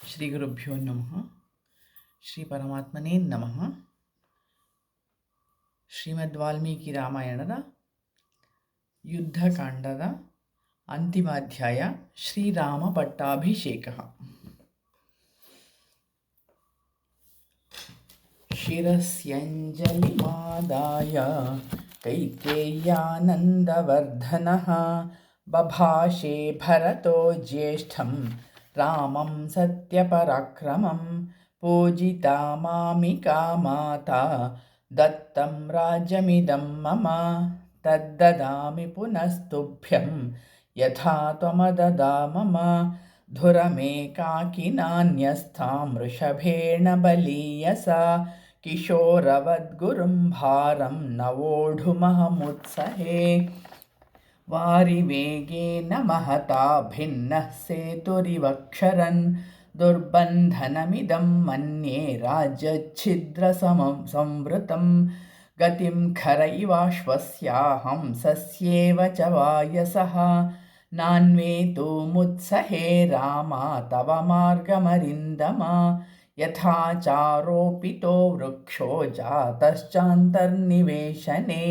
ಶ್ರೀ ಗುರುಭ್ಯೋ ನಮಃ. ಶ್ರೀ ಪರಮಾತ್ಮನೇ ನಮಃ. ಶ್ರೀಮದ್ ವಾಲ್ಮೀಕಿ ರಾಮಾಯಣದ ಯುದ್ಧಕಾಂಡದ ಅಂತಿಮಾಧ್ಯಾಯ ಶ್ರೀರಾಮ ಪಟ್ಟಾಭಿಷೇಕ. ಶಿರಸ್ಯಂಜಲಿಮಾದಾಯ ಕೈಕೇಯ್ಯಾನಂದವರ್ಧನಃ ಬಭಾಷೆ ಭರತೋ ಜ್ಯೇಷ್ಠಂ ರಾಮಂ ಸತ್ಯಪರಾಕ್ರಮಂ ಪೂಜಿತಾ ಮಾಮಿಕಾ ಮಾತಾ ದತ್ತಂ ರಾಜ್ಯಮಿದಂ ಮಮ ತದ್ದದಾಮಿ ಪುನಸ್ತುಭ್ಯಂ ಯಥಾ ತ್ವಮದದಾ ಮಮ ಧುರಮೇಕಾಕಿನಾನ್ಯಸ್ಥಾಂ ವೃಷಭೇಣ ಬಲೀಯಸಾ ಕಿಶೋರವದ್ಗುರುಂ ಭಾರಂ ನವೋಢುಮಹಮುತ್ಸಹೇ ವಾರಿವೇಗೇನ ಮಹತಾ ಭಿನ್ನಃ ಸೇತುರಿವಕ್ಷರನ್ ದುರ್ಬಂಧನಮಿದಂ ಮನ್ಯೇ ರಾಜ್ಯಚ್ಛಿದ್ರಸಮಂ ಸಂವೃತಂ ಗತಿಂ ಖರೈವಾಶ್ವಸ್ಯಾಹಂ ಸಸ್ಯೇವ ಚ ವಾಯಸಃ ನಾನ್ವೇತು ಮುತ್ಸಹೇ ರಾಮ ತವ ಮಾರ್ಗಮರಿಂದಮ ಯಥಾ ಚಾರೋಪಿತೋ ವೃಕ್ಷೋ ಜಾತಶ್ಚಾಂತರ್ನಿವೇಶನೆ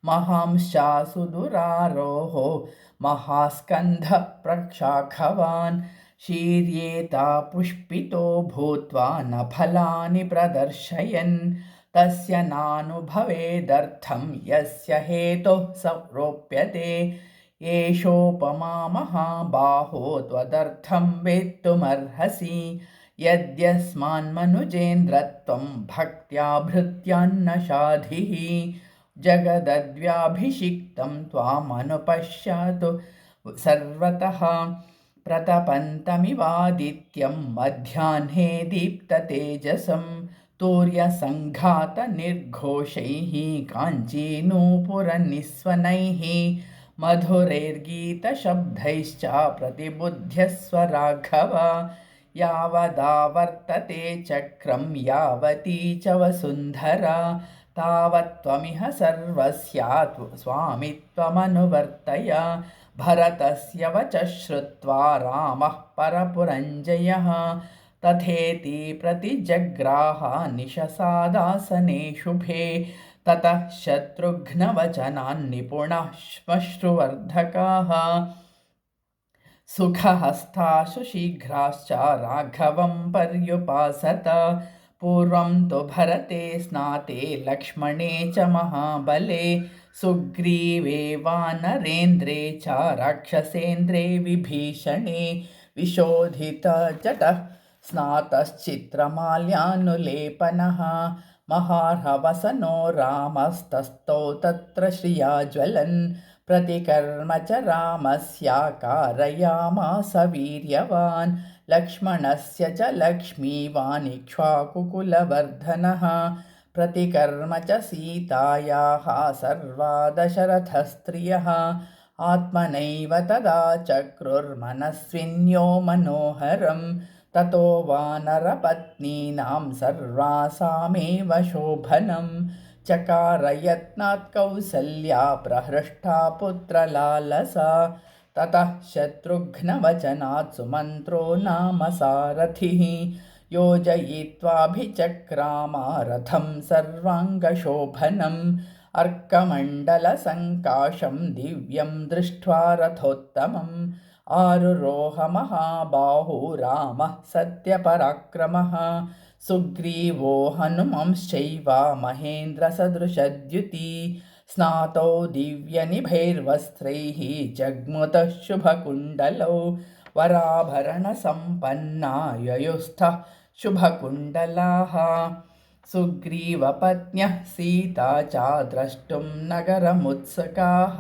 ಮಹಾಂಶ್ಚಾಸುದುರಾರೋಹೋ ಮಹಾಸ್ಕಂಧ ಪ್ರಕ್ಷಾಖವಾನ್ ಶೀರ್ಯೇತಾ ಪುಷ್ಪಿತೋ ಭೂತ್ವಾ ನ ಫಲಾನಿ ಪ್ರದರ್ಶಯನ್ ತಸ್ಯ ನಾನುಭವೇದರ್ಥಂ ಯಸ್ಯ ಹೇತುಃ ಸಂರೋಪ್ಯತೆ ಏಷೋಪಮಾ ಮಹಾಬಾಹೋ ತ್ವದರ್ಥಂ ವೇತ್ತುಮರ್ಹಸಿ ಯದ್ಯಸ್ಮಾನ್ಮನುಜೇಂದ್ರತ್ವಂ ಭಕ್ತ್ಯಾ ಭೃತ್ಯಾನ್ನ ಶಾಧಿಃ ಜಗದದ್ವ್ಯಾಭಿಷಿಕ್ತಂ ತ್ವಾಮನುಪಶ್ಯಾತು ಸರ್ವತಃ ಪ್ರತಪಂತಮಿವಾದಿತ್ಯಂ ಮಧ್ಯಾಹ್ನೇ ದೀಪ್ತತೇಜಸಂ ತೂರ್ಯಸಂಘಾತನಿರ್ಘೋಷೈಃ ಕಾಂಚೀನೂಪುರನಿಸ್ವನೈಃ ಮಧುರೈರ್ಗೀತಶಬ್ದೈಶ್ಚ ಪ್ರತಿಬುಧ್ಯಸ್ವ ರಾಘವ ಯಾವದಾವರ್ತತೆ ಚಕ್ರಂ ಯಾವತೀ ಚ ವಸುಂಧರಾ ತಾವತ್ತ್ವಮಿಹ ಸರ್ವಸ್ಯಾತ್ ಸ್ವಾಮಿತ್ವಮನುವರ್ತಯ ಭರತಸ್ಯ ವಚಃ ಶ್ರುತ್ವಾ ರಾಮಃ ಪರಪುರಂಜಯಃ ತಥೇತಿ ಪ್ರತಿಜಗ್ರಾಹ ನಿಶಸಾದಾಸನೆ ಶುಭೆ ತತಃ ಶತ್ರುಘ್ನವಚನಾನ್ ನಿಪುಣಃ ಶ್ಮಶ್ರುವರ್ಧಕಾಃ ಸುಖಹಸ್ತಾಶು ಶೀಘ್ರಾಶ್ಚ ರಾಘವಂ ಪರ್ಯುಪಾಸತ ಪೂರ್ವಂ ತು ಭರತೆ ಸ್ನಾತೆ ಲಕ್ಷ್ಮಣೇ ಚ ಮಹಾಬಲೆ ಸುಗ್ರೀವೇ ವಾನರೇಂದ್ರೇ ಚ ರಾಕ್ಷಸೇಂದ್ರೇ ವಿಭೀಷಣೇ ವಿಶೋಧಿತ ಜಟಃ ಸ್ನಾತಶ್ಚಿತ್ರಮಾಲ್ಯಾನುಲೇಪನಃ ಮಹಾರ್ಹವಸನೋ ರಾಮಸ್ತಸ್ಥೌ ತತ್ರ ಶ್ರಿಯಾ ಜ್ವಲನ್ प्रतिकर्म च रामस्य कारयामास वीर्यवान् लक्ष्मणस्य च लक्ष्मीवान् इक्ष्वाकुकुलवर्धनः प्रतिकर्म च सीतायाः सर्वा दशरथस्त्रियः आत्मनैव तदा चक्रुर्मनस्विन्यो मनोहरं ततो वानरपत्नीनां सर्वासामेव शोभनम् चकार यत्नात् कौसल्या प्रहृष्टा पुत्रलालसा ततः शत्रुघ्नवचनात् सुमन्त्रो नाम सारथिः योजयित्वाभिचक्रामा रथं सर्वाङ्गशोभनम् अर्कमण्डलसङ्काशं दिव्यं दृष्ट्वा रथोत्तमम् आरुरोह महाबाहु रामः सत्यपराक्रमः सुग्रीवो हनुमंश्चैव महेन्द्रसदृशद्युति स्नातौ दिव्यनिभैर्वस्त्रैः जग्मुतः शुभकुण्डलौ वराभरणसम्पन्ना ययुस्थः शुभकुण्डलाः सुग्रीवपत्न्यः सीता च द्रष्टुं नगरमुत्सुकाः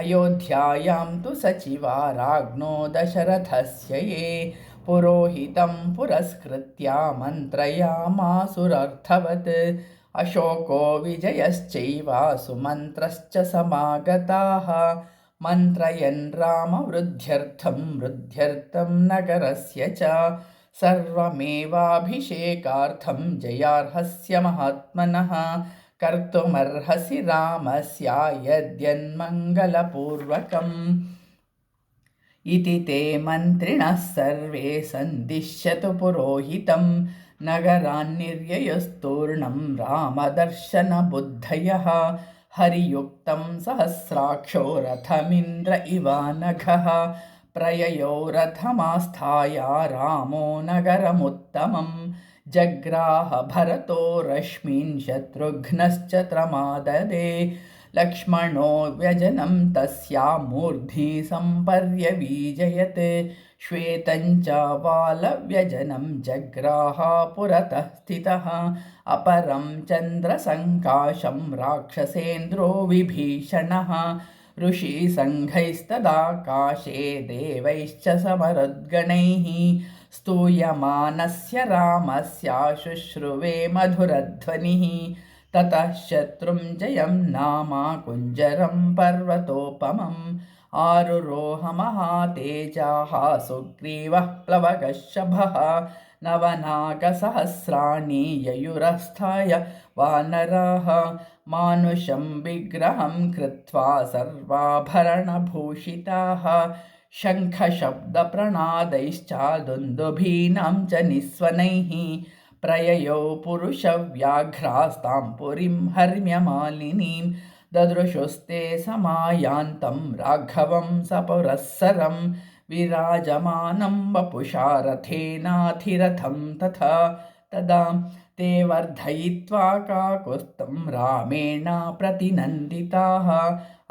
अयोध्यायां तु सचिवा राज्ञो दशरथस्य ये पुरोहितं पुरस्कृत्य मन्त्रयामासुरर्थवत् अशोको विजयश्चैव सुमन्त्रश्च समागताः मन्त्रयन् रामवृद्ध्यर्थं नगरस्य च सर्वमेवाभिषेकार्थं जयार्हस्य महात्मनः कर्तुमर्हसि रामस्य यद्यन्मङ्गलपूर्वकम् इति ते मन्त्रिणः सर्वे सन्दिश्यतु पुरोहितं नगरान्निर्ययस्तूर्णं रामदर्शनबुद्धयः हरियुक्तं सहस्राक्षो रथमिन्द्र इवानघः प्रययो रथमास्थाय रामो नगरमुत्तमं जग्राह भरतो रश्मीन् शत्रुघ्नश्च त्रमाददे लक्ष्मणो व्यजनं तस्या मूर्ध्नि सम्पर्यवीजयत् श्वेतं च वालव्यजनं जग्राह पुरतः स्थितः अपरं चन्द्रसङ्काशं राक्षसेन्द्रो विभीषणः ऋषिसङ्घैस्तदाकाशे देवैश्च समरुद्गणैः स्तूयमानस्य रामस्य शुश्रुवे मधुरध्वनिः ततः शत्रुञ्जयं नाम कुञ्जरं पर्वतोपमम् आरुरोह महातेजाः सुग्रीवः प्लवगशभः नवनागसहस्राणि ययुरस्थाय वानराः मानुषं विग्रहं कृत्वा सर्वाभरणभूषिताः शङ्खशब्दप्रणादैश्च दुन्दुभीनां च निस्वनैः प्रययौ पुरुषव्याघ्रास्तां पुरीं हर्म्यमालिनीं ददृशुस्ते समायान्तं राघवं सपुरःसरं विराजमानं वपुषा रथेनाथिरथं तथा तदा ते वर्धयित्वा काकुत्स्थं रामेण प्रतिनन्दिताः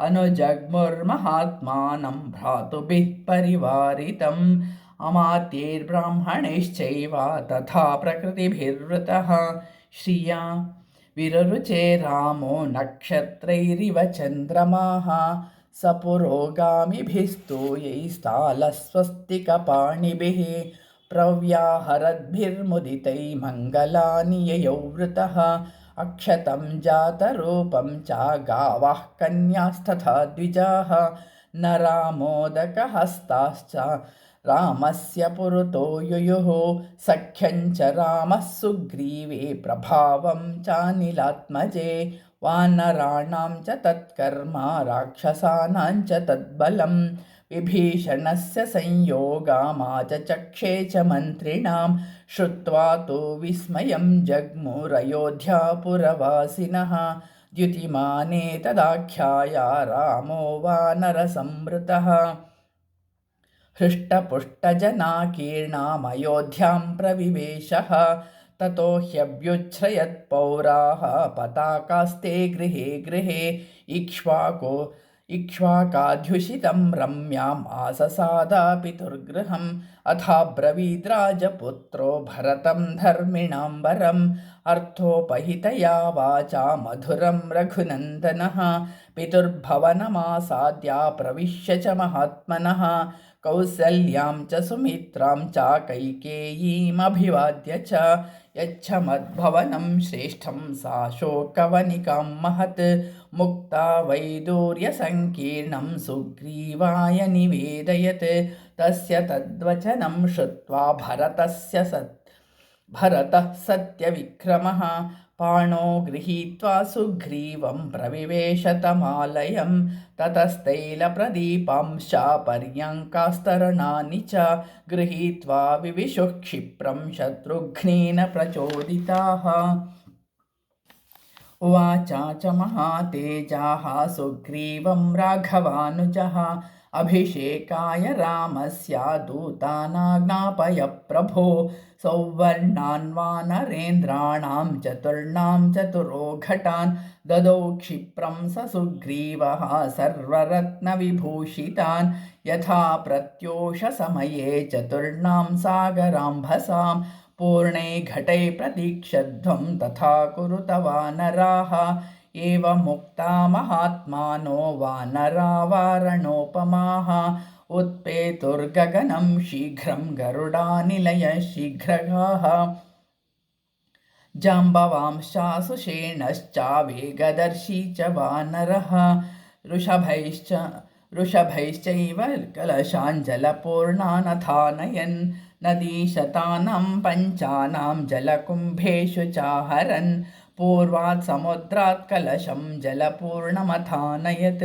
अनुजग्मुर्महात्मानं भ्रातुभिः परिवारितम् अमात्यैर्ब्राह्मणैश्चैव तथा प्रकृतिभिर्वृतः श्रिया विररुचे रामो नक्षत्रैरिव चन्द्रमाः सपुरोगामिभिस्तूयैस्तालस्वस्तिकपाणिभिः प्रव्याहरद्भिर्मुदितै मङ्गलानि ययौ वृतः अक्षतं जातरूपं च गावः कन्यास्तथा द्विजाः नरा मोदकहस्ताश्च रामस्य पुरतो युयुः सख्यं च रामः सुग्रीवे प्रभावं चानिलात्मजे वानराणां च तत्कर्म राक्षसानां च तद्बलं विभीषणस्य संयोगामाचचक्षे च मन्त्रिणां श्रुत्वा तु विस्मयं जग्मुरयोध्यापुरवासिनः द्युतिमानेतदाख्याय रामो वानरसंवृतः हृष्टपुष्टजनाकीर्णामयोध्यां प्रविवेशः ततो ह्यभ्युच्छ्रयत्पौराः पताकास्ते गृहे गृहे इक्ष्वाकाध्युषितं रम्याम् आससादा पितुर्गृहम् अथाब्रवीद्राजपुत्रो भरतं धर्मिणां वरम् अर्थोपहितया वाचा मधुरं रघुनन्दनः पितुर्भवनमासाद्य प्रविश्य च महात्मनः कौसल्यां च सुमित्रां च कैकेयीमभिवाद्य च यच्छमद्भवनं श्रेष्ठं सा शोकवनिकां महत् मुक्ता वैदूर्यसङ्कीर्णं सुग्रीवाय निवेदयत् तस्य तद्वचनं श्रुत्वा भरतः सत्यविक्रमः पाणो गृहीत्वा सुग्रीवं प्रविवेशतमालयं ततस्तैलप्रदीपांश्च पर्यङ्कास्तरणानि च गृहीत्वा विविशुः क्षिप्रं शत्रुघ्नेन प्रचोदिताः उवाचा च महातेजाः सुग्रीवं राघवानुजः अभिषेकाय रामस्य दूतानाज्ञापय प्रभो सौवर्णान् वानरेन्द्राणां चतुर्णां चतुरोघटान् ददौ क्षिप्रं स सुग्रीवः सर्वरत्नविभूषितान् यथा प्रत्योषसमये चतुर्णां सागराम्भसां पूर्णे घटे प्रतीक्षध्वं तथा कुरुत वानराः एवमुक्ता महात्मानो वानरा वारणोपमाः उत्पेतुर्गगनं शीघ्रं गरुडानिलयः शीघ्रगाः जाम्बवांश्चासुषेणश्च वेगदर्शी च वानरः ऋषभैश्चैव कलशाञ्जलपूर्णानथानयन् नदीशतानां पञ्चानां जलकुम्भेषु चाहरन् पूर्वात् समुद्रात् कलशं जलपूर्णमथानयत्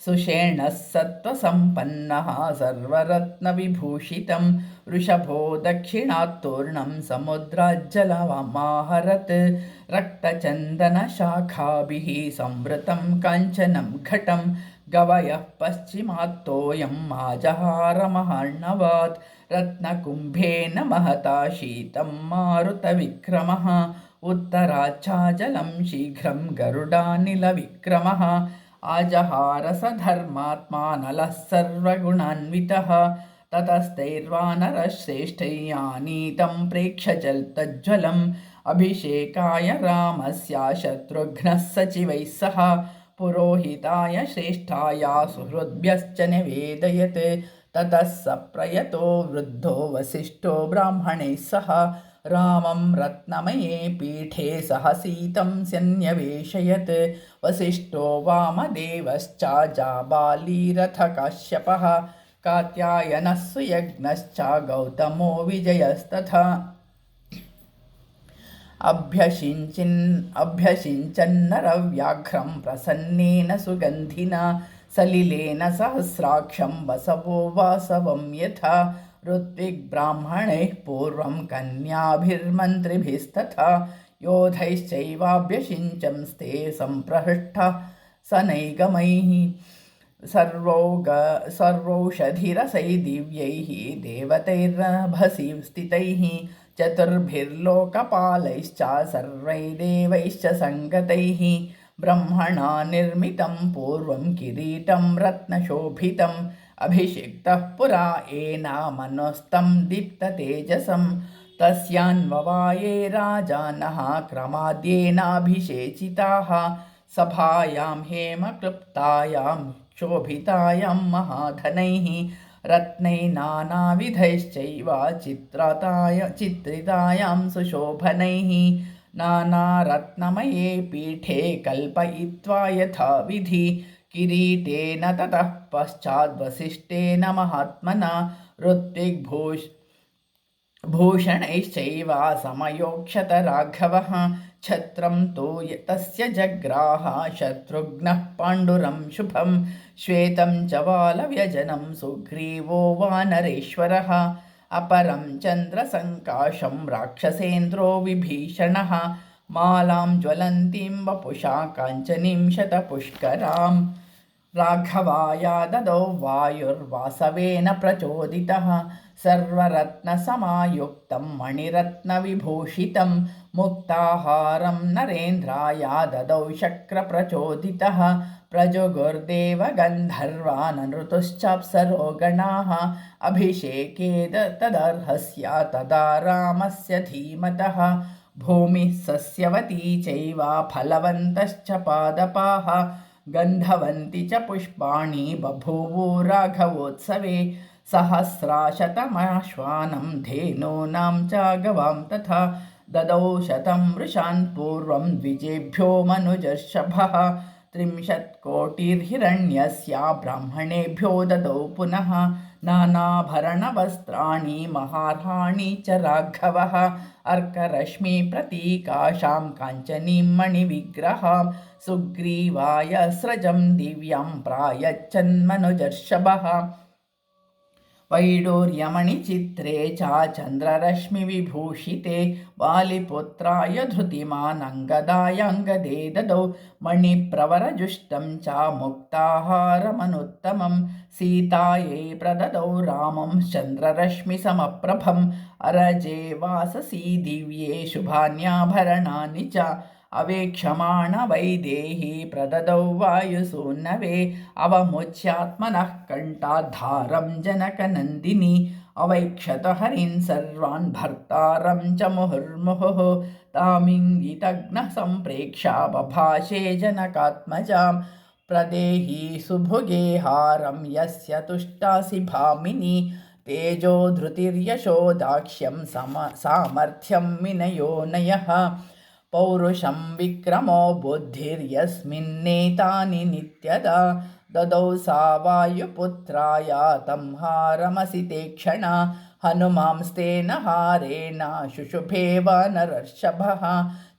सुषेणः सत्त्वसम्पन्नः सर्वरत्नविभूषितं वृषभो दक्षिणात्तूर्णं समुद्राज्जलमाहरत् रक्तचन्दनशाखाभिः संवृतं काञ्चनं घटं गवयः पश्चिमात्तोऽयं आजहारमहार्णवात् रत्नकुम्भेन महता शीतं मारुतविक्रमः उत्तराच्छाजलं शीघ्रं गरुडानिलविक्रमः आजहार स धर्मात्मा नलः सर्वगुणान्वितः ततस्तैर्वानरश्रेष्ठैरानीतं प्रेक्ष्य तज्ज्वलम् अभिषेकाय रामस्य शत्रुघ्नः सचिवैः सह पुरोहिताय श्रेष्ठाय सुहृद्भ्यश्च निवेदयत् ततः स प्रयतो वृद्धो वसिष्ठो ब्राह्मणैः सह रामं रत्नमये पीठे सहसीतं सन्न्यवेशयत् वसिष्ठो वामदेवश्च जाबालीरथकाश्यपः कात्यायनः सुयज्ञश्च गौतमो विजयस्तथा अभ्यषिञ्चन्नरव्याघ्रं प्रसन्नेन सुगन्धिना सलिलेन सहस्राक्षं वसवो वासवं यथा ऋत्विग्ब्राह्मणैः पूर्वं कन्याभिर्मन्त्रिभिस्तथा योधैश्चैवाभ्यषिञ्चंस्ते सम्प्रहृष्टः सनैगमैः सर्वौषधिरसै दिव्यैः देवतैर्नभसि स्थितैः चतुर्भिर्लोकपालैश्च सर्वैर्देवैश्च सङ्गतैः ब्रह्मणा निर्मितं पूर्वं किरीटं रत्नशोभितम् अभिषिक्तः पुरा एनामनस्तं दीप्ततेजसं तस्यान्ववाये राजानः क्रमाद्येनाभिषेचिताः सभायां हेमक्लृप्तायां शोभितायां महाधनैः रत्नैः नानाविधैश्चैव चित्रितायां सुशोभनैः नानारत्नमये पीठे कल्पयित्वा यथाविधि किरीटेन ततः पश्चाद्वसिष्ठेन महात्मना ऋत्विग्भूषणैश्चैव समयोक्षत राघवः छत्रं तु तस्य जग्राह शत्रुघ्नः पाण्डुरं शुभं श्वेतं च वालव्यजनं सुग्रीवो वानरेश्वरः अपरं चन्द्रसङ्काशं राक्षसेन्द्रो विभीषणः मालां ज्वलन्तीं वपुषा काञ्चनीं शतपुष्करां राघवाय ददौ वायुर्वासवेन प्रचोदितः सर्वरत्नसमायुक्तं मणिरत्नविभूषितं मुक्ताहारं नरेन्द्राय ददौ शक्रप्रचोदितः प्रजुगुर्देवगन्धर्वाननृतुश्चाप्सरो गणाः अभिषेके तदर्हस्य तदा रामस्य धीमतः भूमिः सस्यवती चैव फलवन्तश्च पादपाः गन्धवन्ति च पुष्पाणि बभूवो राघवोत्सवे सहस्राशतमाश्वानं धेनूनां च गवां तथा ददौ शतं वृषान् पूर्वं द्विजेभ्यो मनुजर्षभः 30 कोटिर्हिरण्यस्य ब्राह्मणेभ्यो ददौ पुनः नानाभरणवस्त्राणि महार्हाणि च राघवः अर्करश्मिप्रतीकाशां काञ्चनीं मणिविग्रहां सुग्रीवाय स्रजं दिव्यं प्रायच्छन्मनुजर्षभः वैडूर्यमणिचित्रे च चन्द्ररश्मिविभूषिते वालिपुत्राय धृतिमान् अङ्गदायाङ्गदे ददौ मणिप्रवरजुष्टं च मुक्ताहारमनुत्तमं सीतायै प्रददौ रामं चन्द्ररश्मिसमप्रभम् अरजे वाससी दिव्ये शुभान्याभरणानि च अवेक्षमाणवैदेही प्रददौ वायुसूनवे अवमुच्यात्मनः कण्ठाद्धारं जनकनन्दिनी अवैक्षत हरीन् सर्वान् भर्तारं च मुहुर्मुहुः तामिङ्गितघ्नः सम्प्रेक्ष्य बभाषे जनकात्मजां प्रदेहि सुभुगे हारं यस्य तुष्टासि भामिनी तेजो धृतिर्यशो दाक्ष्यं सामर्थ्यं विनयोनयः पौरुषं विक्रमो बुद्धिर्यस्मिन्नेतानि नित्यदा ददौ सा वायुपुत्राय तं हारमसिते क्षणा हनुमांस्तेन हारेण शुशुभे वानरर्षभः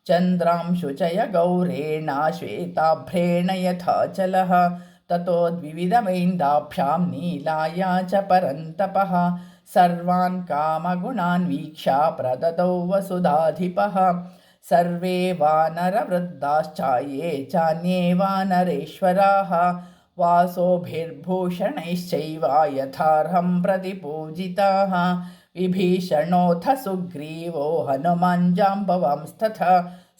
चन्द्रांशु च गौरेण श्वेताभ्रेण यथाचलः ततोद्विविधमैन्दाभ्यां नीलाया च परन्तपः सर्वान् कामगुणान् वीक्षा प्रददौ वसुधाधिपः सर्वे वानरवृद्धाश्च ये चान्ये वानरेश्वराः वासोभिर्भूषणैश्चैव यथार्हं प्रतिपूजिताः विभीषणोऽथ सुग्रीवो हनुमाञ्जाम्बवांस्तथा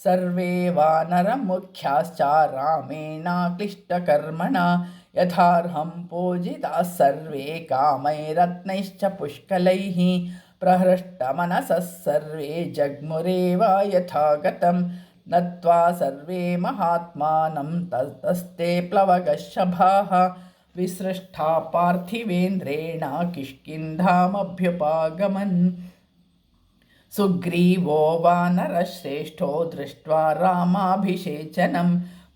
सर्वे वानरमुख्याश्च रामेणाक्लिष्टकर्मणा यथार्हं पूजिताः सर्वे कामैरत्नैश्च पुष्कलैः प्रहृष्टमनसः सर्वे जग्मुरेव यथागतं नत्वा सर्वे महात्मानं ततस्ते प्लवगशभाः विसृष्टा पार्थिवेन्द्रेण किष्किन्धामभ्युपागमन् सुग्रीवो वानरश्रेष्ठो दृष्ट्वा रामाभिषेचनं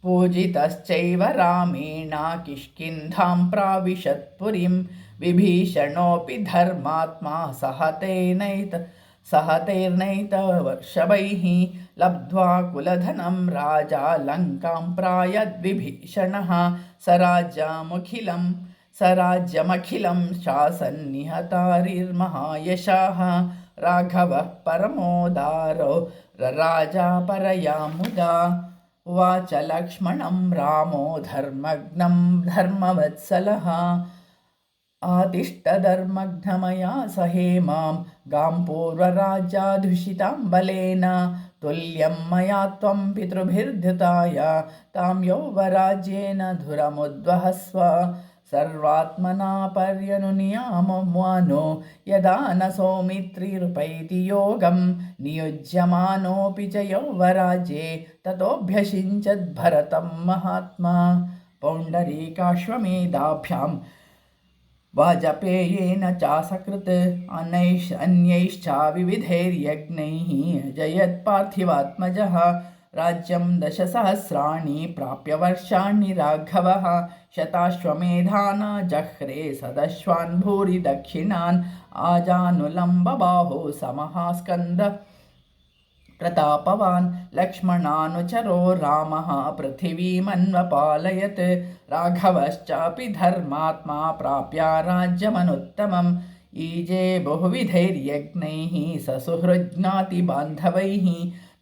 पूजितश्चैव रामेण किष्किन्धां प्राविशत्पुरीं विभीषणोऽपि धर्मात्मा सहतैर्नैतवर्षभैः लब्ध्वा कुलधनं राजा लङ्कां प्रायद्विभीषणः सराज्यमखिलं शासन्निहतारिर्महायशाः राघवः परमोदारो रराजा परया मुदा उवाच लक्ष्मणं रामो धर्मज्ञं धर्मवत्सलः आतिष्ठधर्मघ्नमया सहेमां गां पूर्वराज्याधुषितां बलेन तुल्यं मया त्वं पितृभिर्धृताय तां यौवराज्येन धुरमुद्वहस्व सर्वात्मना पर्यनुनियाममानो यदा न सौमित्रिरुपैति योगं नियुज्यमानोऽपि च यौवराज्ये ततोऽभ्यषिञ्चद्भरतं महात्मा पौण्डरीकाश्वमेधाभ्यां वाजपेयेन चासकृत् अन्यैश्च विविधैर्यज्ञैः जयत्पार्थिवात्मजः राज्यं 10,000 प्राप्य वर्षाणि राघवः शताश्वमेधाना जह्रे सदश्वान् भूरि दक्षिणान् आजानुलम्बबाहो समहास्कन्द प्रतापवान् लक्ष्मणानुचरो रामः पृथिवीमन्वपालयत् राघवश्चापि धर्मात्मा प्राप्य राज्यमनुत्तमम् ईजे बहुविधैर्यज्ञैः ससुहृज्ञातिबान्धवैः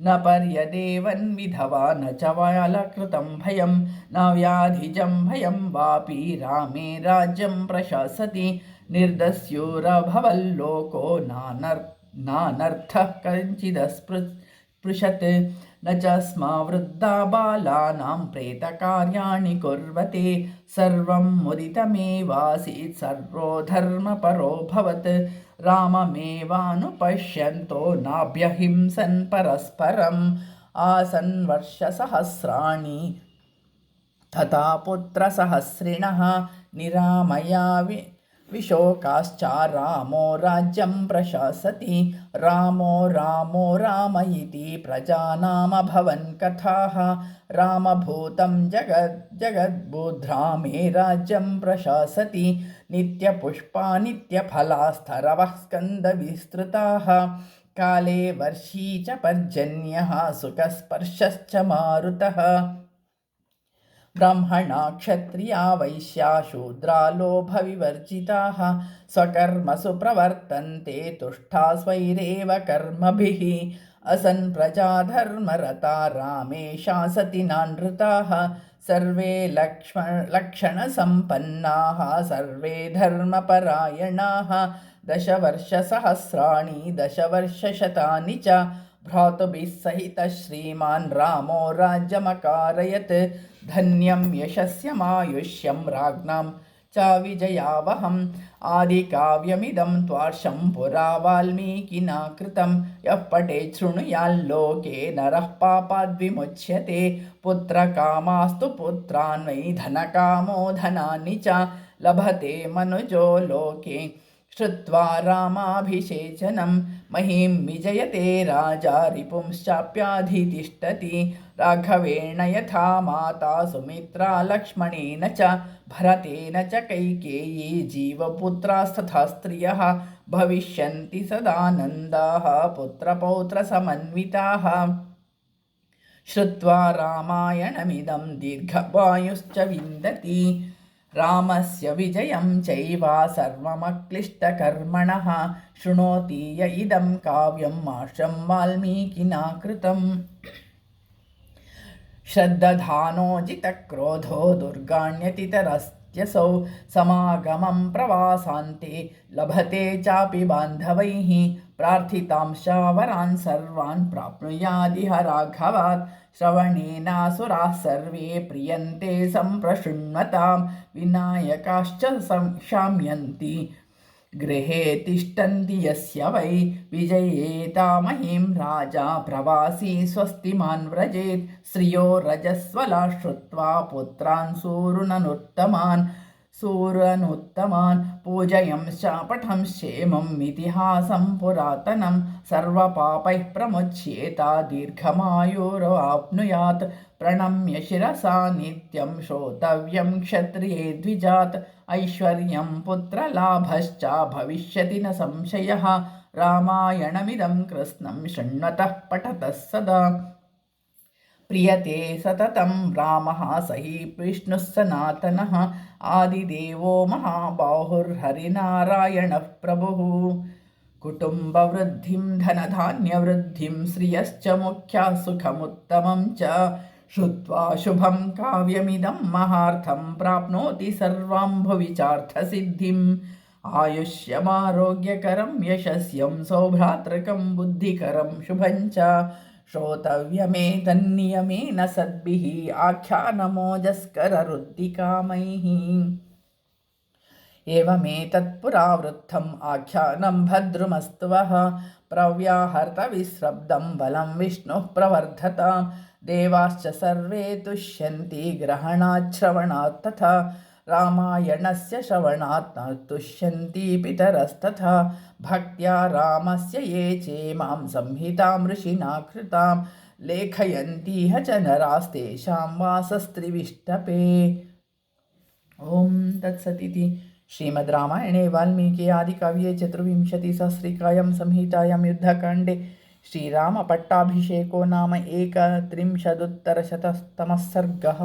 न पर्यदेवन् विधवा न च वालकृतं भयं न व्याधिजं भयं वापि रामे राज्यं प्रशासति निर्दस्युरभवल्लोको नानर्थः कञ्चिदस्पृशत् न च स्म वृद्धा बालानां प्रेतकार्याणि कुर्वते सर्वं मुदितमेवासीत् सर्वो धर्मपरोऽभवत् राममेवानुपश्यन्तो नाभ्यहिंसन् परस्परम् आसन् वर्षसहस्राणि तथा पुत्रसहस्रिणः निरामया विशोकाश्च रामो राज्यं प्रशासति रामो राम इति प्रजानामभवन् कथाः रामभूतं जगद्बुद्ध्रामे राज्यं प्रशासति नित्यपुष्पा नित्यफलास्तरवः स्कन्दविस्तृताः काले वर्षी च पर्जन्यः सुखस्पर्शश्च मारुतः ब्राह्मणा क्षत्रिया वैश्या शूद्रा लोभविवर्जिताः स्वकर्मसु प्रवर्तन्ते तुष्टा स्वैरेव कर्मभिः असन् प्रजाधर्मरता रामे शासति नानृताः सर्वे लक्षणसम्पन्नाः सर्वे धर्मपरायणाः 10 वर्षसहस्राणि 10 वर्षशतानि च भ्रातुभिः सहितः श्रीमान् रामो राज्यमकारयत् धन्यं यशस्यमायुष्यं राज्ञां च विजयावहम् आदिकाव्यमिदं त्वार्षं पुरा वाल्मीकिना कृतं यः पठेत् शृणुयाल्लोके नरः पापाद्विमुच्यते पुत्रकामास्तु पुत्रान् वै धनकामो धनानि च लभते मनुजो लोके श्रुत्वा रामाभिषेचनं महीं विजयते राजा रिपुंश्चाप्याधितिष्ठति राघवेण यथा माता सुमित्रा लक्ष्मणेन च भरतेन च कैकेयी जीवपुत्रास्तथा स्त्रियः भविष्यन्ति सदानन्दाः पुत्रपौत्रसमन्विताः श्रुत्वा रामायणमिदं दीर्घवायुश्च विन्दति। रामस्य विजयं चैव सर्वमक्लिष्टकर्मणः शृणोति य इदं काव्यं माशं वाल्मीकिना कृतम्। श्रद्दधानोजितक्रोधो दुर्गाण्यतितरस्त्यसौ समागमं प्रवासान्ते लभते चापि बान्धवैः प्रार्थितांशावरान् सर्वान् प्राप्नुयादिह राघवात्। श्रवणेनासुराः सर्वे प्रियन्ते सम्प्रशृण्वतां विनायकाश्च शाम्यन्ति गृहे तिष्ठन्ति यस्य वै विजयेतामहीं राजा प्रवासी स्वस्तिमान् व्रजेत्। श्रियो रजस्वला श्रुत्वा पुत्रान् सूरनुत्तमान् पूजयंश्च पठंश्चेमम् इतिहासं पुरातनं सर्वपापैः प्रमुच्येत दीर्घमायुराप्नुयात्। प्रणम्य शिरसा नित्यं श्रोतव्यं क्षत्रिये द्विजात् ऐश्वर्यं पुत्रलाभश्च भविष्यति न संशयः रामायणमिदं कृत्स्नं शृण्वतः पठतः सदा। प्रीयते सततं रामः स हि विष्णुः सनातनः आदिदेवो महाबाहुर्हरिनारायणः प्रभुः। कुटुम्बवृद्धिं धनधान्यवृद्धिं श्रियश्च मुख्यः सुखमुत्तमं च श्रुत्वा शुभं काव्यमिदं महार्थं प्राप्नोति सर्वां भुविचार्थसिद्धिम्। आयुष्यमारोग्यकरं यशस्यं सौभ्रातृकं बुद्धिकरं शुभं च श्रोतव्यमेतन्नियमेन सद्भिः आख्यानमोजस्कररुद्धिकामैः। एवमेतत्पुरावृत्तम् आख्यानं भद्रुमस्तु वः प्रव्याहर्तविश्रब्दं बलं विष्णुः प्रवर्धताम्। देवाश्च सर्वे तुष्यन्ति ग्रहणाच्छ्रवणात् तथा रामायणस्य श्रवणात् न तुष्यन्ति पितरस्तथा। भक्त्या रामस्य ये चेमां संहितां ऋषिणा कृतां लेखयन्तीह च नरास्तेषां वासस्त्रिविष्टपे। ॐ तत्सदिति श्रीमद् रामायणे वाल्मीकि आदिकाव्ये चतुर्विंशतिसहस्रिकायां संहितायां युद्धकाण्डे श्रीरामपट्टाभिषेको नाम 31-तमः सर्गः।